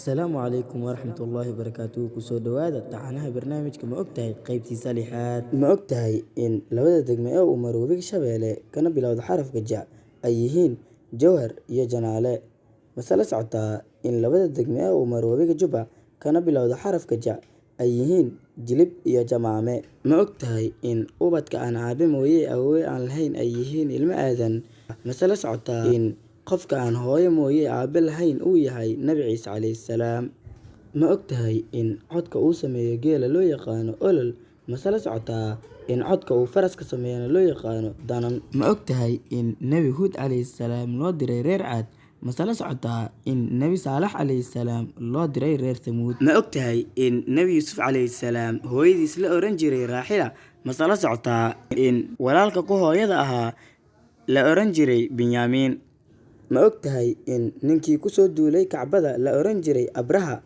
Asalaamu calaykum waraxmatullaahi wabarakaatuh. Kusoo dhawaada taxanaha barnaamijka ma ogtahay qaybtiisa lixaad. Ma ogtahay in labada degme ee uu maro webiga Shabeelle kana bilowda xarafka Ja ay yihiin Jowhar iyo Janaale? Mase la socotaa in labada degme ee uu maro webiga Juba kana bilowda xarafka Ja ay yihiin Jilib iyo Jamaame? Ma ogtahay in ubadka aan aabe mooye awoowe aan lahayn ay yihiin ilmo aadan? Mase la socotaa in qofka aan hooyo mooye aabe lahayn uu yahay Nabi Ciise calayhi salaam? Ma ogtahay in codka uu sameeyo geela loo yaqaano olol? Mase la socotaa in codka uu faraska sameeyana loo yaqaano danan? Ma ogtahay in Nabi Huud calayhi salaam loo diray reer Caad? Mase la socotaa in Nabi Saalax calayhi salaam loo diray reer Tamuud? Ma ogtahay in Nabi Yuusuf calayhi salaam hooyadiis la oran jiray Raaxila? Mase la socotaa in walaalka ku hooyada ahaa la oran jiray Binyaamiin? Ma ogtahay in ninkii ku soo duulay Kacbada la oran jiray Abraha?